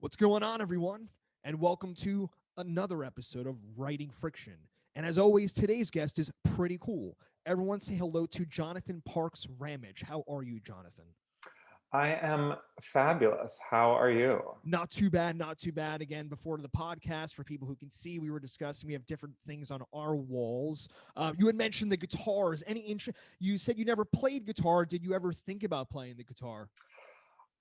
What's going on, everyone? And welcome to another episode of Writing Friction. And as always, today's guest is pretty cool. Everyone say hello to Jonathan Parks-Ramage. How are you, Jonathan? I am fabulous. How are you? Not too bad, not too bad. Again, before the podcast, for people who can see, we were discussing we have different things on our walls. You had mentioned the guitars. You said you never played guitar. Did you ever think about playing the guitar?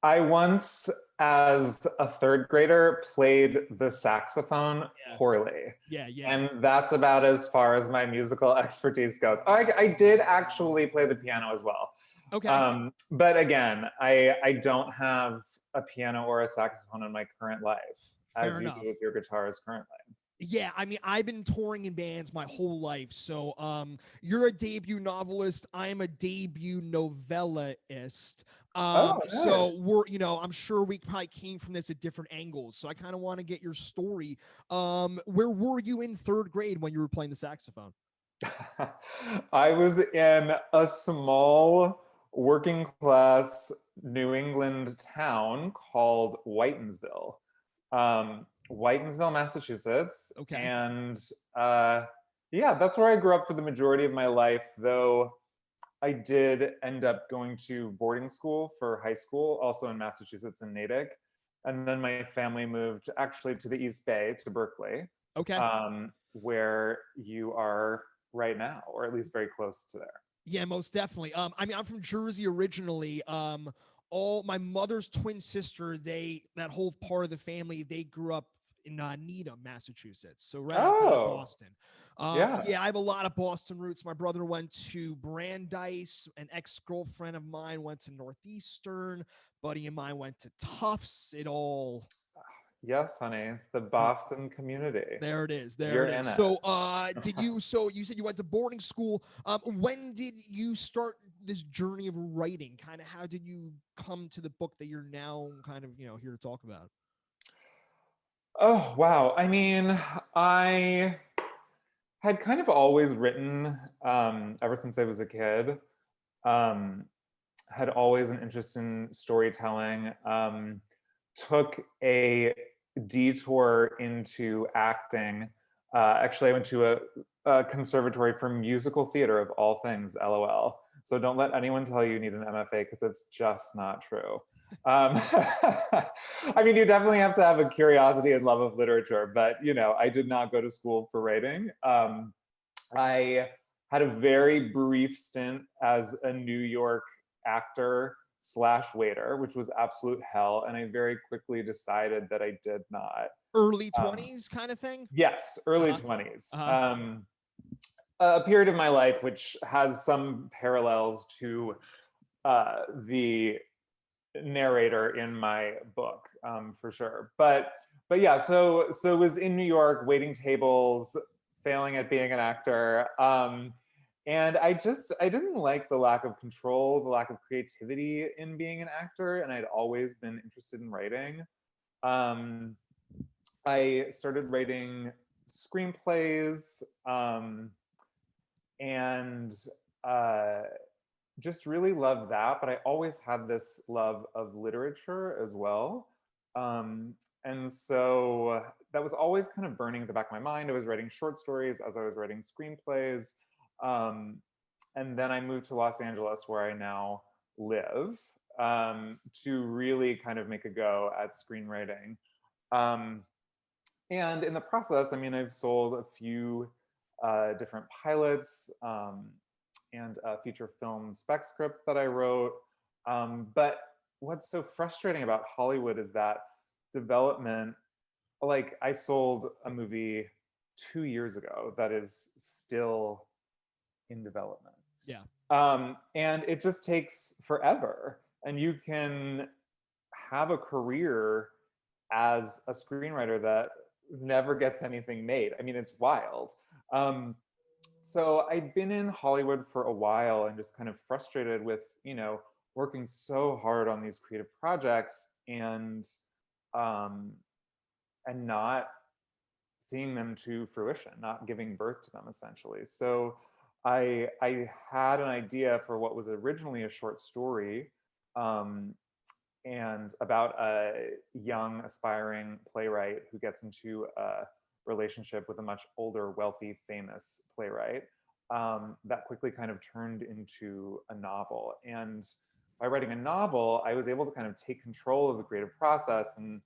I once, as a third grader, played the saxophone Yeah, poorly. yeah. And that's about as far as my musical expertise goes. I did actually play the piano as well. Okay, But again, I don't have a piano or a saxophone in my current life, fair as you do enough. with your guitars currently. Yeah, I mean, I've been touring in bands my whole life. So, you're a debut novelist. I am a debut novelist. Oh, So nice. I'm sure we probably came from this at different angles. So I kind of want to get your story. Where were you in third grade when you were playing the saxophone? I was in a small working class New England town called Whitensville, Massachusetts. Okay. And uh, yeah, that's where I grew up for the majority of my life, though I did end up going to boarding school for high school, also in Massachusetts in Natick. And then my family moved actually to the East Bay, to Berkeley, Okay. where you are right now, or at least very close to there. Yeah, most definitely. I mean, I'm from Jersey originally. All my mother's twin sister, that whole part of the family, they grew up in Needham, Massachusetts, so right outside of Oh, Boston. yeah. Yeah, I have a lot of Boston roots. My brother went to Brandeis. An ex girlfriend of mine went to Northeastern. Buddy of mine went to Tufts. It all Yes, honey. The there, Boston community. there it is. There You're it in is. it. So, did you? So you said you went to boarding school. When did you start this journey of writing? Kind of, how did you come to the book that you're now kind of, here to talk about? Oh, wow. I mean, I had kind of always written ever since I was a kid. Um, had always an interest in storytelling. Took a detour into acting. Actually, I went to a conservatory for musical theater of all things, LOL. So don't let anyone tell you need an MFA because it's just not true. Um, I mean, you definitely have to have a curiosity and love of literature, but I did not go to school for writing. I had a very brief stint as a New York actor slash waiter, which was absolute hell. And I very quickly decided that I did not. Early Um, 20s kind of thing. yes, early Uh-huh. 20s. Uh-huh. A period of my life which has some parallels to the narrator in my book, for sure. But yeah, so was in New York waiting tables, failing at being an actor. And I didn't like the lack of control, the lack of creativity in being an actor, and I'd always been interested in writing. Um, I started writing screenplays, and uh, just really loved that. But I always had this love of literature as well. Um, and so that was always kind of burning at the back of my mind. I was writing short stories as I was writing screenplays. Um, and then I moved to Los Angeles, where I now live, to really kind of make a go at screenwriting. Um, and in the process, I mean, I've sold a few different pilots, and a feature film spec script that I wrote. But what's so frustrating about Hollywood is that development, like I sold a movie 2 years ago that is still in development. Yeah. And it just takes forever. And you can have a career as a screenwriter that never gets anything made. I mean, it's wild. Um, so I'd been in Hollywood for a while and just kind of frustrated with, working so hard on these creative projects um, and not seeing them to fruition, not giving birth to them essentially. So I had an idea for what was originally a short story, um, and about a young aspiring playwright who gets into a relationship with a much older, wealthy, famous playwright. That quickly kind of turned into a novel. And by writing a novel, I was able to kind of take control of the creative process and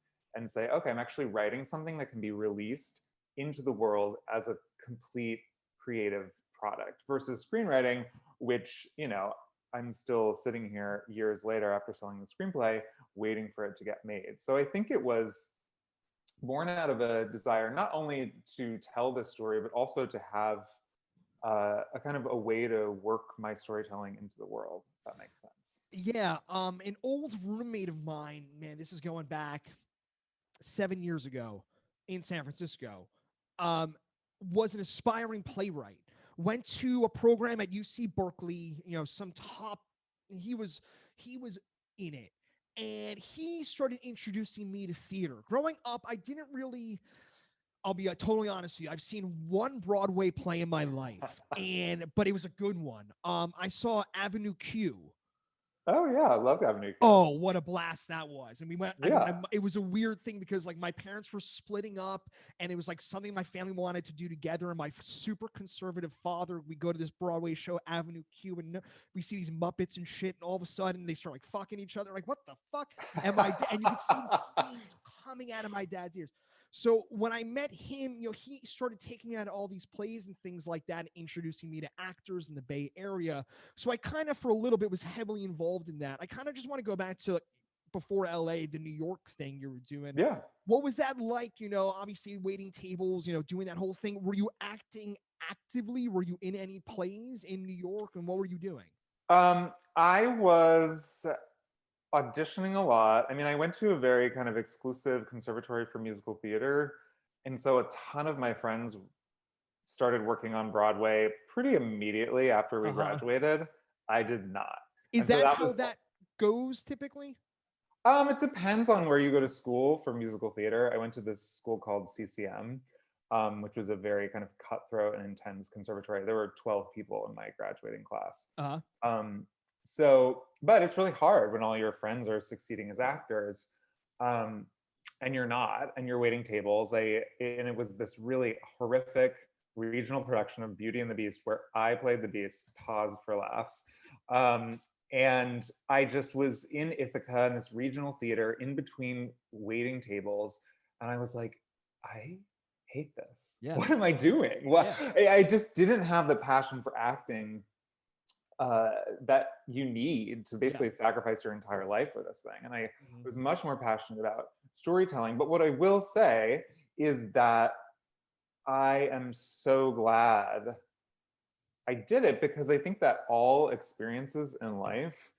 say, okay, I'm actually writing something that can be released into the world as a complete creative product versus screenwriting, which, you know, I'm still sitting here years later after selling the screenplay, waiting for it to get made. So I think it was born out of a desire not only to tell this story, but also to have a kind of a way to work my storytelling into the world. If that makes sense. Yeah. An old roommate of mine, man, this is going back 7 years ago in San Francisco, um, was an aspiring playwright. Went to a program at UC Berkeley, you know, some top. He was in it, and he started introducing me to theater. Growing up, I didn't really. I'll be totally honest with you. I've seen one Broadway play in my life, but it was a good one. I saw Avenue Q. Oh yeah, I love Avenue Q. Oh, what a blast that was. And we went, Yeah. it was a weird thing because like my parents were splitting up and it was like something my family wanted to do together. And my super conservative father, we go to this Broadway show, Avenue Q, and we see these Muppets and shit. And all of a sudden they start like fucking each other. Like, what the fuck? And and you could see the steam coming out of my dad's ears. So when I met him, you know, he started taking me out of all these plays and things like that, introducing me to actors in the Bay Area. So I kind of, for a little bit, was heavily involved in that. I kind of just want to go back to before LA, the New York thing you were doing. Yeah. What was that like? You know, obviously waiting tables, you know, doing that whole thing. Were you acting actively? Were you in any plays in New York? And what were you doing? I was auditioning a lot. I mean, I went to a very kind of exclusive conservatory for musical theater. And so a ton of my friends started working on Broadway pretty immediately after we graduated. I did not. Is And so that that how was that goes typically? it depends on where you go to school for musical theater. I went to this school called CCM, which was a very kind of cutthroat and intense conservatory. There were 12 people in my graduating class. So, but it's really hard when all your friends are succeeding as actors, and you're not, and you're waiting tables. And it was this really horrific regional production of Beauty and the Beast where I played the Beast. Pause for laughs. And I just was in Ithaca in this regional theater in between waiting tables, and I was like, I hate this. Yeah. What am I doing? What? Yeah. I just didn't have the passion for acting that you need to basically sacrifice your entire life for this thing. And I was much more passionate about storytelling. But what I will say is that I am so glad I did it, because I think that all experiences in life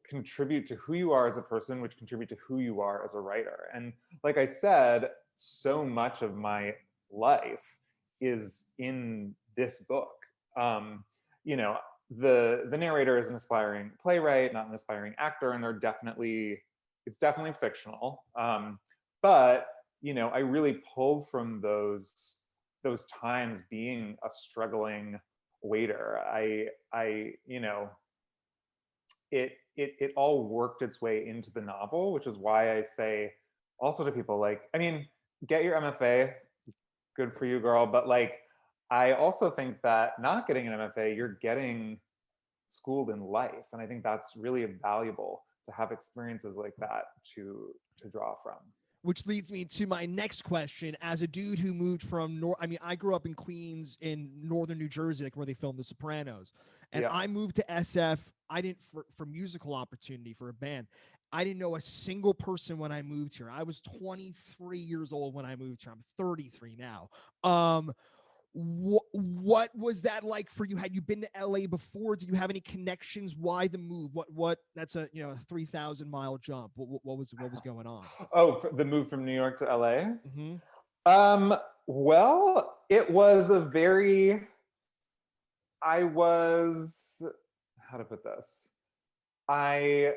contribute to who you are as a person, which contribute to who you are as a writer. And like I said, so much of my life is in this book. You know, the narrator is an aspiring playwright, not an aspiring actor, and it's definitely fictional. But you know, I really pulled from those times being a struggling waiter. I you know, it all worked its way into the novel, which is why I say also to people, like, I mean, get your MFA, good for you, girl, but like, I also think that not getting an MFA, you're getting schooled in life, and I think that's really valuable to have experiences like that to draw from. Which leads me to my next question. As a dude who moved from I grew up in Queens in northern New Jersey, like where they filmed The Sopranos. And I moved to SF. I didn't for musical opportunity for a band. I didn't know a single person when I moved here. I was 23 years old when I moved here. I'm 33 now. What was that like for you? Had you been to LA before? Do you have any connections? Why the move? What that's a 3,000-mile jump. What was going on? Oh, the move from New York to LA? Well, it was how to put this? I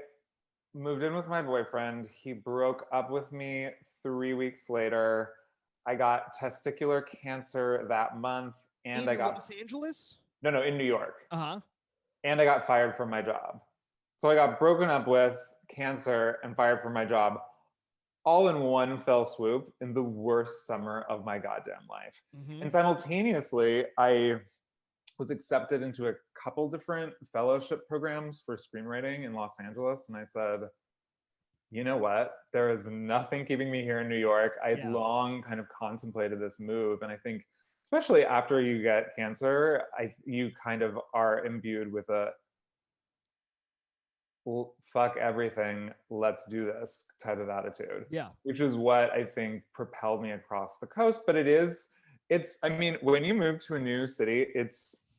moved in with my boyfriend. He broke up with me 3 weeks later. I got testicular cancer that month, and I got Los Angeles? No, in New York. And I got fired from my job. So I got broken up with, cancer, and fired from my job all in one fell swoop in the worst summer of my goddamn life. And simultaneously, I was accepted into a couple different fellowship programs for screenwriting in Los Angeles. And I said, you know what? There is nothing keeping me here in New York. I'd long kind of contemplated this move. And I think, especially after you get cancer, you kind of are imbued with a fuck everything, let's do this type of attitude. Yeah. Which is what I think propelled me across the coast. But I mean, when you move to a new city, it's,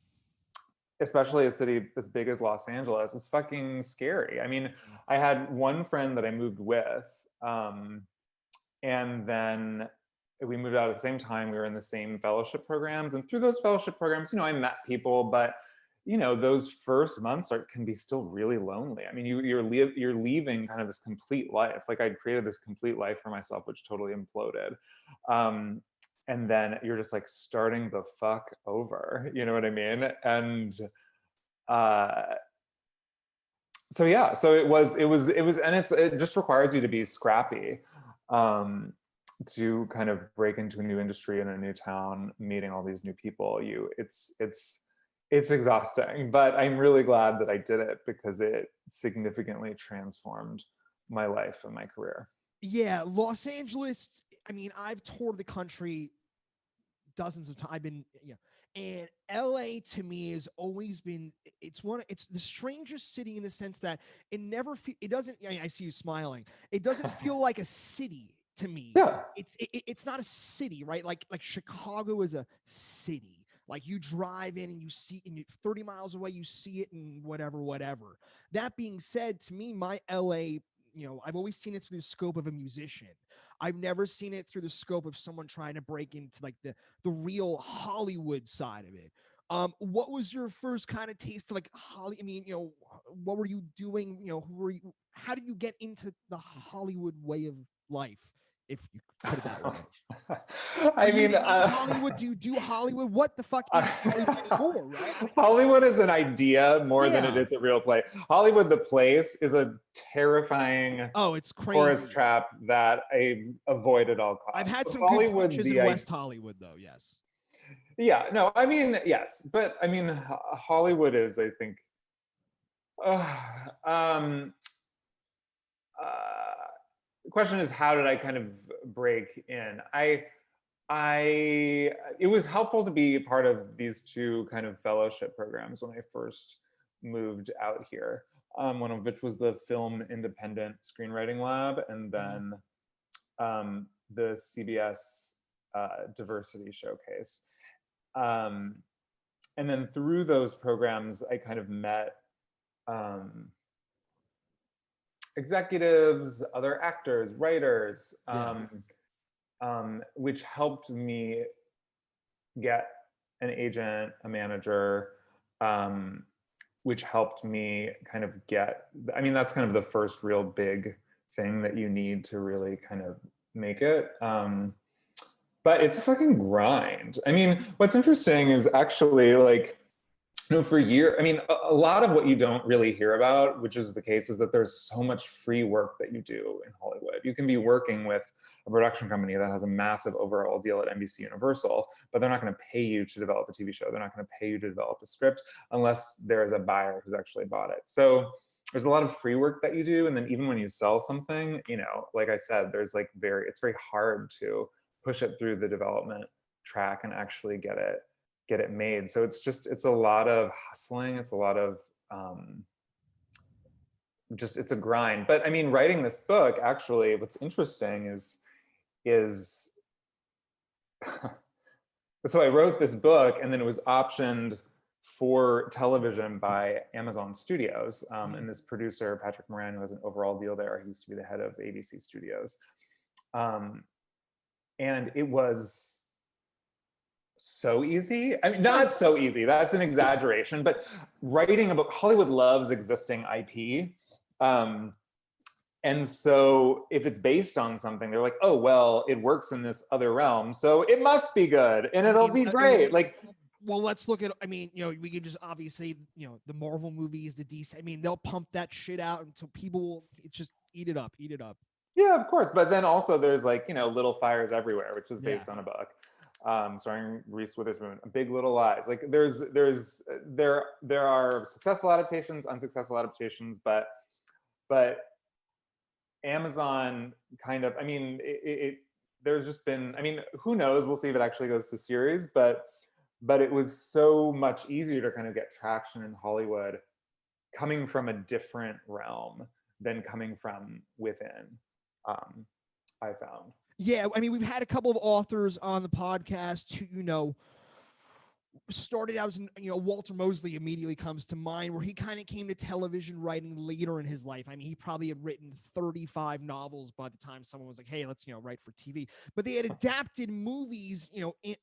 especially a city as big as Los Angeles, it's fucking scary. I mean, I had one friend that I moved with, and then we moved out at the same time. We were in the same fellowship programs, and through those fellowship programs, I met people, but those first months can be still really lonely. I mean, you're leaving kind of this complete life. Like, I'd created this complete life for myself, which totally imploded. And then you're just like starting the fuck over, you know what I mean? And so yeah, so it was, and it just requires you to be scrappy, to kind of break into a new industry in a new town, meeting all these new people. It's exhausting, but I'm really glad that I did it because it significantly transformed my life and my career. Yeah, Los Angeles, I mean, I've toured the country dozens of times. I've been, and LA to me has always been, it's the strangest city in the sense that it doesn't, I see you smiling. It doesn't feel like a city to me. Yeah. It's not a city, right? Like Chicago is a city. Like, you drive in and you see, and 30 miles away, you see it, and whatever. That being said, to me, my LA, I've always seen it through the scope of a musician. I've never seen it through the scope of someone trying to break into like the real Hollywood side of it. What was your first kind of taste of like Holly? I mean, what were you doing? How did you get into the Hollywood way of life? If you put it that way. I mean, Hollywood, do you do Hollywood? What the fuck is Hollywood anymore, right? Hollywood is an idea more than it is a real place. Hollywood, the place, is a terrifying it's crazy tourist trap that I avoid at all costs. I've had some Hollywood good in West Hollywood, though, yes. Yeah, no, I mean, yes, but I mean, Hollywood is, I think, the question is, how did I kind of break in? It was helpful to be part of these two kind of fellowship programs when I first moved out here. One of which was the Film Independent Screenwriting Lab, and then the CBS Diversity Showcase. And then through those programs, I kind of met executives, other actors, writers, which helped me get an agent, a manager, which helped me kind of that's kind of the first real big thing that you need to really kind of make it. But it's a fucking grind. I mean, what's interesting is actually like, for years, I mean, a lot of what you don't really hear about, which is the case, is that there's so much free work that you do in Hollywood. You can be working with a production company that has a massive overall deal at NBC Universal, but they're not going to pay you to develop a TV show. They're not going to pay you to develop a script unless there is a buyer who's actually bought it. So there's a lot of free work that you do. And then even when you sell something, like I said, there's like it's very hard to push it through the development track and actually get it made. So it's a lot of hustling. It's a lot of it's a grind. But I mean, writing this book, actually, what's interesting is so I wrote this book, and then it was optioned for television by Amazon Studios. And this producer, Patrick Moran, who has an overall deal there, he used to be the head of ABC Studios. And it was so easy. I mean, not so easy, that's an exaggeration, but writing a book, Hollywood loves existing IP. And so if it's based on something, they're like, oh, well, it works in this other realm, so it must be good and it'll be great. Like, Well, let's look at, I mean, we could just obviously, the Marvel movies, the DC, I mean, they'll pump that shit out until people will, it's just eat it up, eat it up. Yeah, of course. But then also there's like, Little Fires Everywhere, which is Yeah. based on a book, starring Reese Witherspoon. Big Little Lies. Like there are successful adaptations, unsuccessful adaptations, but Amazon kind of, I mean, there's just been, I mean, who knows? We'll see if it actually goes to series, but it was so much easier to kind of get traction in Hollywood coming from a different realm than coming from within. I found. Yeah, I mean, we've had a couple of authors on the podcast who, started out as, Walter Mosley immediately comes to mind, where he kind of came to television writing later in his life. I mean, he probably had written 35 novels by the time someone was like, hey, let's, write for TV. But they had adapted movies,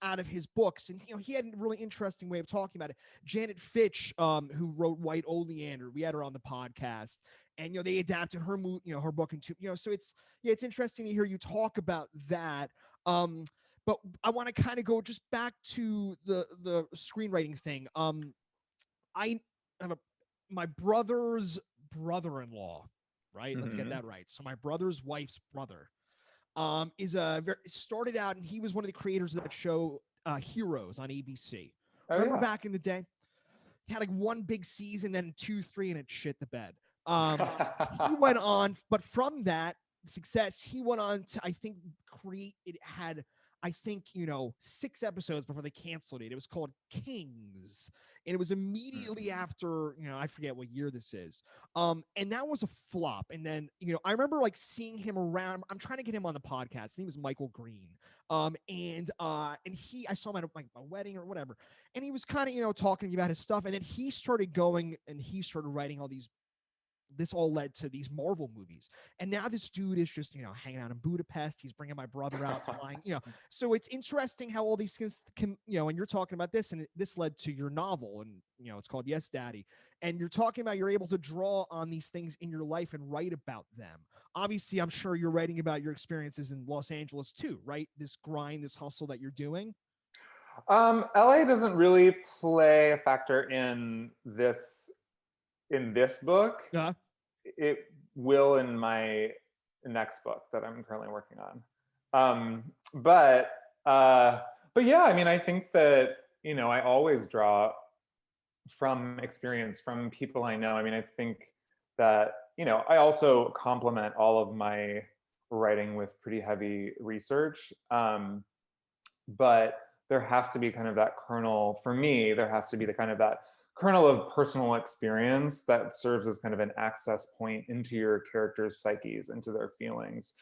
out of his books. And, he had a really interesting way of talking about it. Janet Fitch, who wrote White Oleander, we had her on the podcast. And, they adapted her her book into, so it's interesting to hear you talk about that. But I want to kind of go just back to the screenwriting thing. I have my brother's brother-in-law, right? Let's get that right. So my brother's wife's brother started out, and he was one of the creators of that show, Heroes on ABC. Oh, Remember yeah. back in the day? He had like one big season, then 2, 3, and it shit the bed. He went on, but from that success, he went on to, I think, create, it had, I think, 6 episodes before they canceled it. It was called Kings. And it was immediately after, I forget what year this is. And that was a flop. And then, I remember like seeing him around. I'm trying to get him on the podcast. His name was Michael Green. And I saw him at like a wedding or whatever. And he was kind of, talking about his stuff. And then he started going and he started writing all these. This all led to these Marvel movies. And now this dude is just, hanging out in Budapest. He's bringing my brother out flying, So it's interesting how all these things can, and you're talking about this, and this led to your novel, and, it's called Yes, Daddy. And you're talking about you're able to draw on these things in your life and write about them. Obviously, I'm sure you're writing about your experiences in Los Angeles too, right? This grind, this hustle that you're doing. LA doesn't really play a factor in this book. Yeah. It will in my next book that I'm currently working on. But yeah, I mean, I think that, I always draw from experience, from people I know. I mean, I think that, I also complement all of my writing with pretty heavy research. But there has to be kind of that kernel, for me, there has to be the kind of that kernel of personal experience that serves as kind of an access point into your characters' psyches, into their feelings.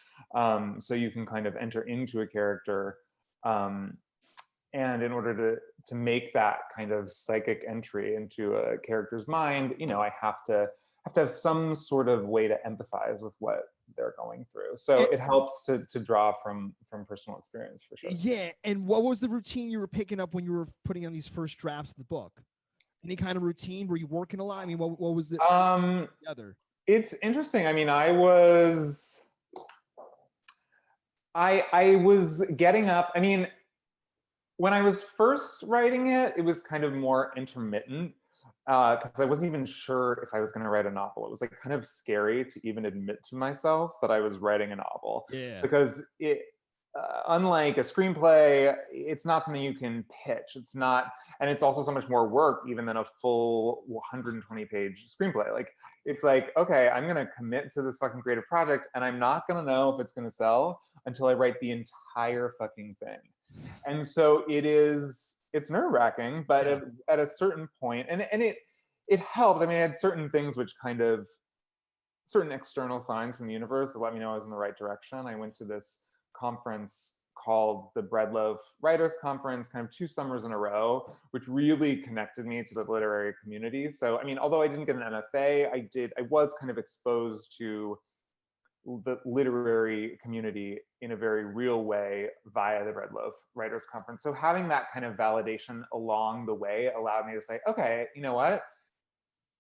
So you can kind of enter into a character. And in order to make that kind of psychic entry into a character's mind, I have to have some sort of way to empathize with what they're going through. So it helps to draw from personal experience, for sure. Yeah. And what was the routine you were picking up when you were putting on these first drafts of the book? Any kind of routine? Were you working a lot? I mean, what was the other? It's interesting. I mean, I was getting up. I mean, when I was first writing it, it was kind of more intermittent because I wasn't even sure if I was going to write a novel. It was like kind of scary to even admit to myself that I was writing a novel. Yeah. Because it, unlike a screenplay, it's not something you can pitch. It's not, and it's also so much more work even than a full 120-page screenplay. Like, it's like, okay, I'm gonna commit to this fucking creative project, and I'm not gonna know if it's gonna sell until I write the entire fucking thing. And so it's nerve-wracking, but at a certain point, and it helped. I mean, I had certain things which kind of, certain external signs from the universe that let me know I was in the right direction. I went to this conference called the Breadloaf Writers Conference kind of 2 summers in a row, which really connected me to the literary community. So, I mean, although I didn't get an MFA, I was kind of exposed to the literary community in a very real way via the Breadloaf Writers Conference. So having that kind of validation along the way allowed me to say, okay, you know what?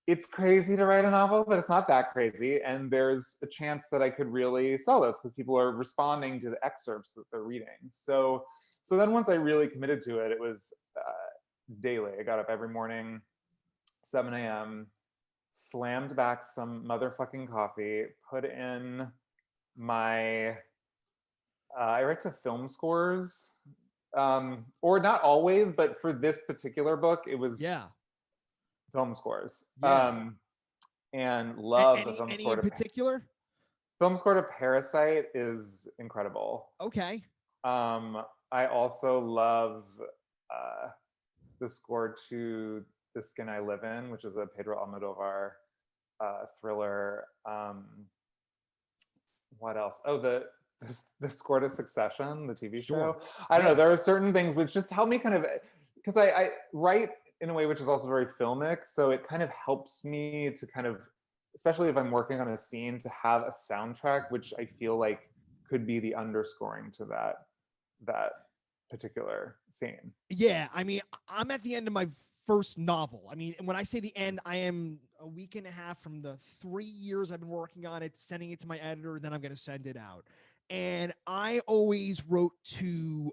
It's crazy to write a novel, but it's not that crazy. And there's a chance that I could really sell this because people are responding to the excerpts that they're reading. So then once I really committed to it, it was daily. I got up every morning, 7 a.m., slammed back some motherfucking coffee, put in my, I write to film scores, or not always, but for this particular book, it was Yeah. film scores. Yeah. And love the Any in particular? film score to Parasite is incredible. Okay. I also love the score to The Skin I Live In, which is a Pedro Almodovar thriller. What else? Oh, the score to Succession, the TV Sure. show. I don't know. Yeah. There are certain things which just help me kind of, because I write in a way which is also very filmic, so it kind of helps me to kind of, especially if I'm working on a scene, to have a soundtrack which I feel like could be the underscoring to that particular scene. Yeah, I mean, I'm at the end of my first novel. I mean, when I say the end, I am a week and a half from the 3 years I've been working on it, sending it to my editor, then I'm going to send it out. And I always wrote to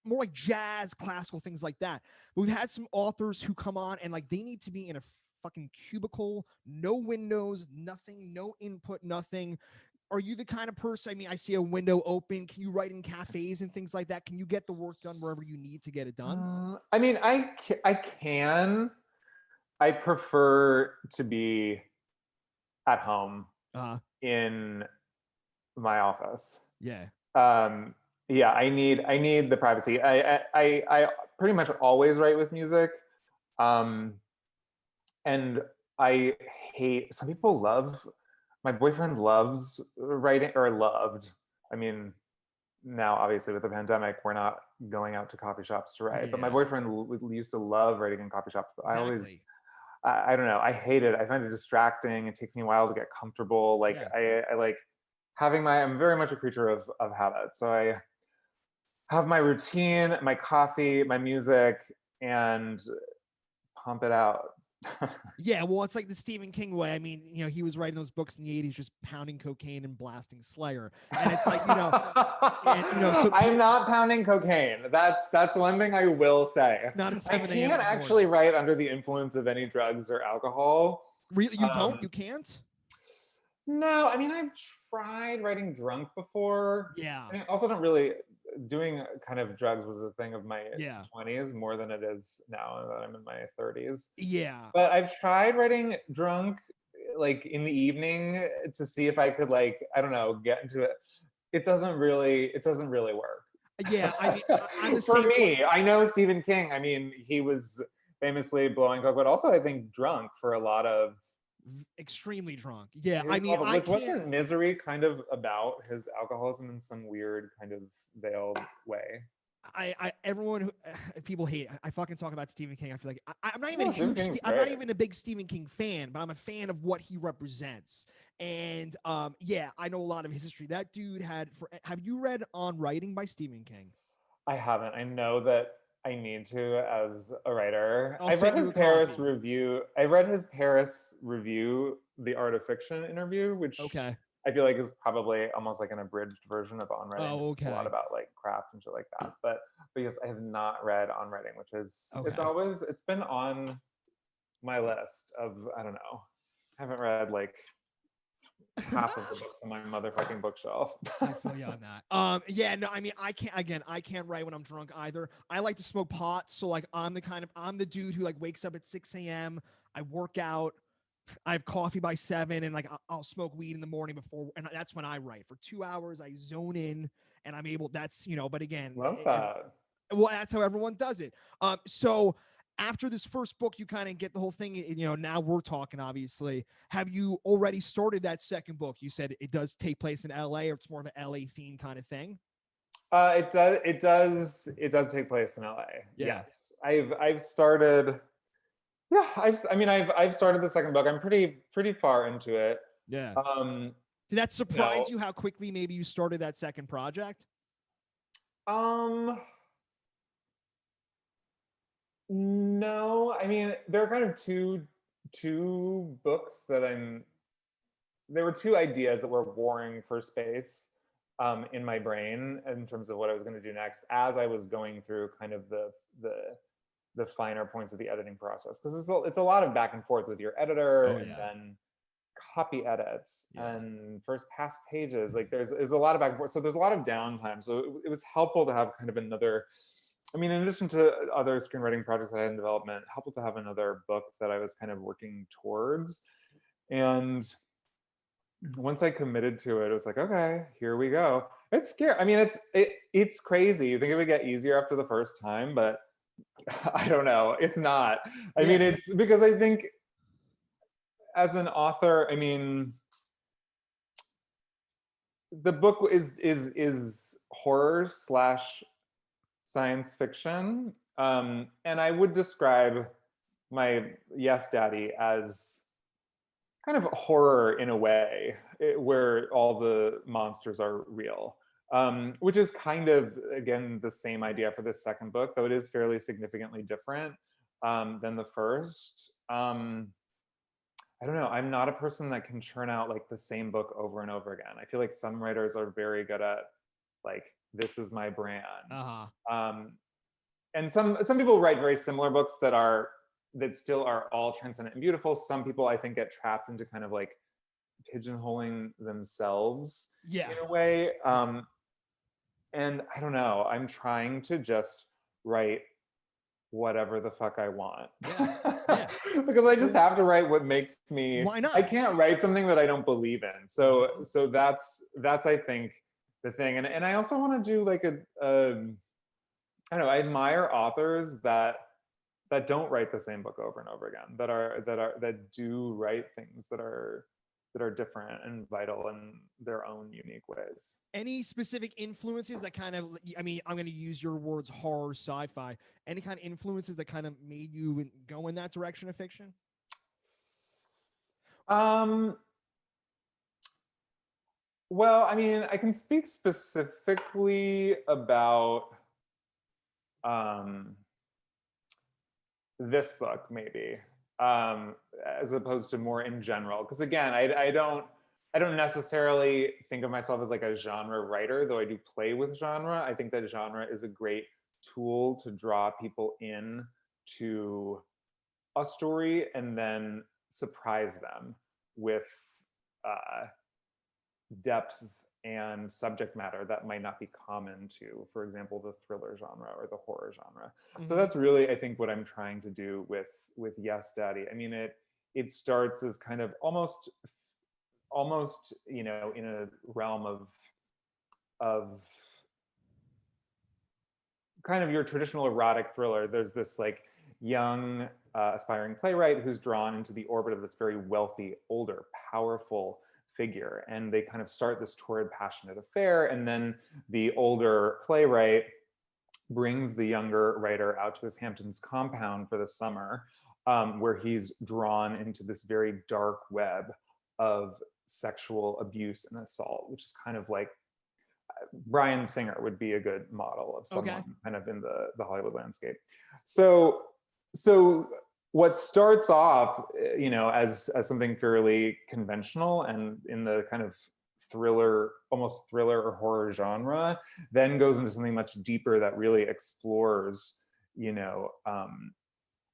more like jazz, classical, things like that. But we've had some authors who come on and like they need to be in a fucking cubicle, no windows, nothing, no input, nothing. Are you the kind of person? I mean, I see a window open. Can you write in cafes and things like that? Can you get the work done wherever you need to get it done? I mean, I can. I prefer to be at home Uh, in my office. yeah. Um, yeah, I need the privacy. I pretty much always write with music, and I hate. Some people love. My boyfriend loves writing, or loved. I mean, now obviously with the pandemic, we're not going out to coffee shops to write. But my Yeah. boyfriend used to love writing in coffee shops. But I always, Exactly. I don't know. I hate it. I find it distracting. It takes me a while to get comfortable. Like Yeah. I like having my. I'm very much a creature of habit. So I have my routine, my coffee, my music, and pump it out. Yeah, well, it's like the Stephen King way. I mean, he was writing those books in the 80s, just pounding cocaine and blasting Slayer. And it's like, so I'm not pounding cocaine. That's one thing I will say. not at I 7 a.m. can't in the actually morning. write under the influence of any drugs or alcohol. Really? You don't? Um, You can't? no, I mean I've tried writing drunk before. Yeah. And I also don't really doing kind of drugs was a thing of my Yeah. 20s more than it is now that I'm in my 30s. Yeah. But I've tried writing drunk like in the evening to see if I could like, I don't know, get into it. It doesn't really work. Yeah. I mean, I'm the For same way. me, I know Stephen King. I mean, he was famously blowing coke, but also I think drunk for a lot of Extremely drunk. Yeah. I his mean, novels, I which can't. wasn't Misery kind of about his alcoholism in some weird kind of veiled way. Everyone who people hate. I fucking talk about Stephen King. I feel like I'm not even No, a Stephen huge. King's I'm not great. even a big Stephen King fan, but I'm a fan of what he represents. And yeah, I know a lot of his history. That dude had. Have you read On Writing by Stephen King? I haven't. I know that I need to as a writer. I'll I've read send you his a Paris copy. review. I read his Paris review, The Art of Fiction interview, which Okay. I feel like is probably almost like an abridged version of On Writing. Oh, It's a lot okay. about like craft and shit like that. But yes, I have not read On Writing, which is Okay. it's been on my list of, I don't know. I haven't read like half of the books on my motherfucking bookshelf. I feel you on that. Yeah, no, I mean, I can't write when I'm drunk either. I like to smoke pot, so like, I'm the dude who like wakes up at 6 a.m. I work out, I have coffee by 7, and like, I'll smoke weed in the morning before, and that's when I write for 2 hours. I zone in, and I'm able. That's but again, Love that. well, that's how everyone does it. So after this first book, you kind of get the whole thing. Now we're talking. Obviously, have you already started that second book? You said it does take place in L.A., or it's more of an L.A. theme kind of thing. It does. It does. It does take place in LA. Yeah. Yes, I've started. Yeah, I've started the second book. I'm pretty far into it. Yeah. Um, Did that you know, surprise you how quickly maybe you started that second project? um, no, I mean there are kind of two books that I'm. There were two ideas that were warring for space in my brain in terms of what I was going to do next as I was going through kind of the the finer points of the editing process, because it's a lot of back and forth with your editor, Oh, and yeah. then copy edits Yeah. and first pass pages. Like there's a lot of back and forth, so there's a lot of downtime. So it was helpful to have kind of another, I mean, in addition to other screenwriting projects I had in development, helpful to have another book that I was kind of working towards. And once I committed to it, it was like, okay, here we go. It's scary. I mean, it's crazy. You think it would get easier after the first time, but I don't know. It's not. I mean, it's because I think as an author, I mean, the book is horror slash science fiction, and I would describe my Yes Daddy as kind of horror in a way, where all the monsters are real, which is kind of, again, the same idea for this second book, though it is fairly significantly different than the first. I don't know. I'm not a person that can churn out like the same book over and over again. I feel like some writers are very good at like, this is my brand. And some people write very similar books that still are all transcendent and beautiful. Some people, I think, get trapped into kind of like pigeonholing themselves in a way. And I don't know. I'm trying to just write whatever the fuck I want. Because I just have to write what makes me. Why not? I can't write something that I don't believe in. So that's I think the thing. And I also want to do like I don't know, I admire authors that don't write the same book over and over again, that do write things that are different and vital in their own unique ways. Any specific influences that kind of, I mean, I'm going to use your words, horror, sci-fi, any kind of influences that kind of made you go in that direction of fiction? Well, I mean, I can speak specifically about this book, maybe, as opposed to more in general. Because again, I don't necessarily think of myself as like a genre writer, though I do play with genre. I think that genre is a great tool to draw people in to a story and then surprise them with depth and subject matter that might not be common to, for example, the thriller genre or the horror genre. So that's really, I think, what I'm trying to do with Yes Daddy. I mean, it starts as kind of almost, you know, in a realm of kind of your traditional erotic thriller. There's this like young aspiring playwright who's drawn into the orbit of this very wealthy, older, powerful figure, and they kind of start this torrid, passionate affair, and then the older playwright brings the younger writer out to his Hamptons compound for the summer, where he's drawn into this very dark web of sexual abuse and assault, which is kind of like Bryan Singer would be a good model of someone kind of in the Hollywood landscape. So what starts off, you know, as something fairly conventional and in the kind of thriller, almost thriller or horror genre, then goes into something much deeper that really explores, you know,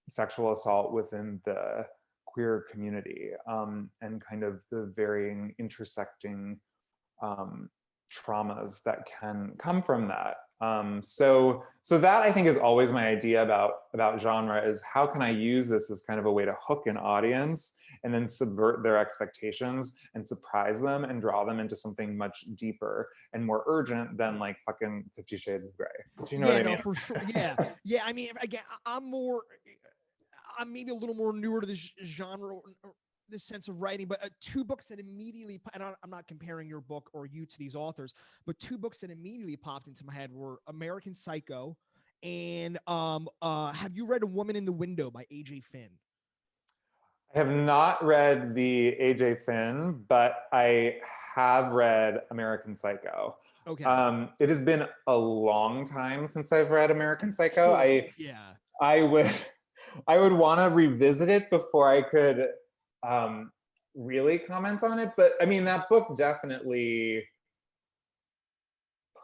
sexual assault within the queer community, and kind of the varying intersecting traumas that can come from that. So that, I think, is always my idea about genre, is how can I use this as kind of a way to hook an audience and then subvert their expectations and surprise them and draw them into something much deeper and more urgent than like fucking 50 Shades of Grey. Do you know what I mean? For sure. Yeah. I mean, again, I'm maybe a little more newer to this genre, this sense of writing, but two books that immediately, and I'm not comparing your book or you to these authors, but two books that immediately popped into my head were American Psycho and have you read A Woman in the Window by A.J. Finn? I have not read the A.J. Finn, but I have read American Psycho. Okay. It has been a long time since I've read American Psycho. I would want to revisit it before I could really comment on it. But I mean, that book definitely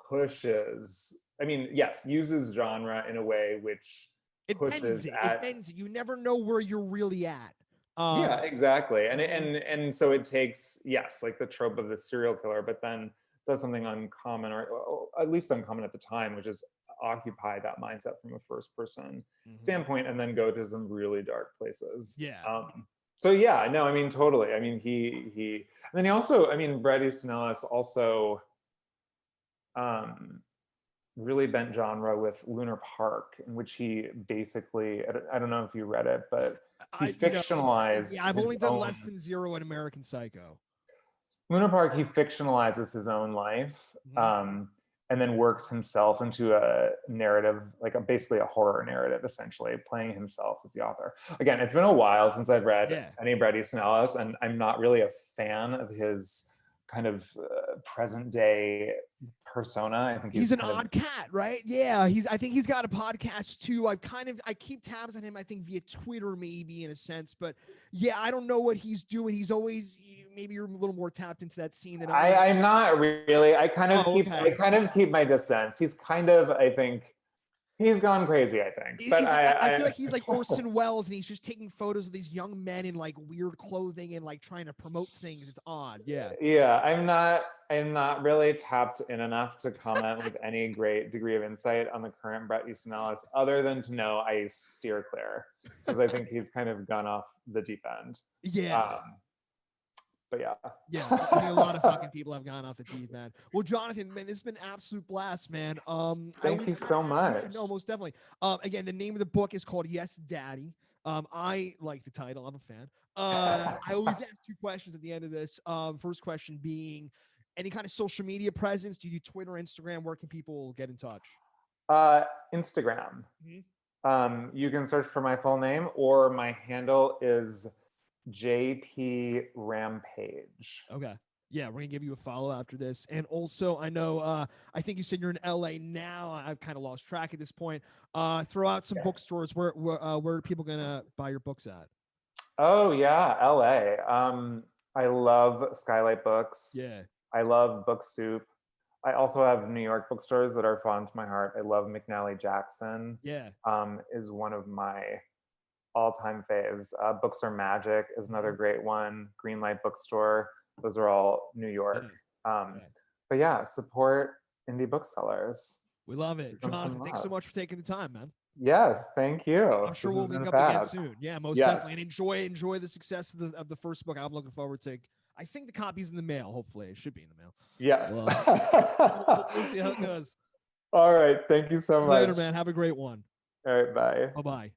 pushes, I mean, yes, uses genre in a way which It bends pushes it. at. It bends it. You never know where you're really at. Yeah, exactly. And so it takes, yes, like the trope of the serial killer, but then does something uncommon, or at least uncommon at the time, which is occupy that mindset from a first person standpoint, and then go to some really dark places. Yeah. So yeah, no, I mean, totally. I mean, and then he also, I mean, Bret Easton Ellis also really bent genre with Lunar Park, in which he basically, I don't know if you read it, but he fictionalized Yeah, I've his only done own. less than zero in American Psycho. Lunar Park, he fictionalizes his own life, and then works himself into a narrative, like basically a horror narrative, essentially, playing himself as the author. Again, it's been a while since I've read any Bret Easton Ellis, and I'm not really a fan of his kind of present day persona. I think He's an odd cat, right? Yeah, I think he's got a podcast too. I keep tabs on him, I think via Twitter maybe in a sense, but yeah, I don't know what he's doing. He's always, maybe you're a little more tapped into that scene than I'm not really. I kind of keep my distance. He's kind of, I think, he's gone crazy, I think. But I feel like he's like Orson Welles, and he's just taking photos of these young men in like weird clothing and like trying to promote things. It's odd. Yeah. Yeah, I'm not really tapped in enough to comment with any great degree of insight on the current Bret Easton Ellis, other than to know I steer clear, because I think he's kind of gone off the deep end. Yeah. But yeah. Yeah, I think a lot of fucking people have gone off the deep end. Well, Jonathan, man, this has been an absolute blast, man. Thank you so much. Yeah, no, most definitely. Again, the name of the book is called Yes, Daddy. I like the title. I'm a fan. I always ask two questions at the end of this. First question being, any kind of social media presence? Do you do Twitter, Instagram? Where can people get in touch? Instagram. You can search for my full name, or my handle is JP Rampage. Okay. Yeah, we're gonna give you a follow after this. And also, I know, I think you said you're in LA now. I've kind of lost track at this point. Throw out some bookstores. Where are people gonna buy your books at? Oh yeah, LA. I love Skylight Books. Yeah. I love Book Soup. I also have New York bookstores that are fond to my heart. I love McNally Jackson. Yeah. Is one of my all-time faves. Books Are Magic is another great one. Greenlight Bookstore. Those are all New York. But yeah, support indie booksellers. We love it. Jonathan, thanks so much for taking the time, man. Yes, thank you. I'm sure we'll link up again soon. Yeah, most definitely. And enjoy the success of the first book. I'm looking forward to. I think the copy's in the mail. Hopefully, it should be in the mail. Yes. We'll see how it goes. All right. Thank you so much. Later, man. Have a great one. All right. Bye. Bye-bye.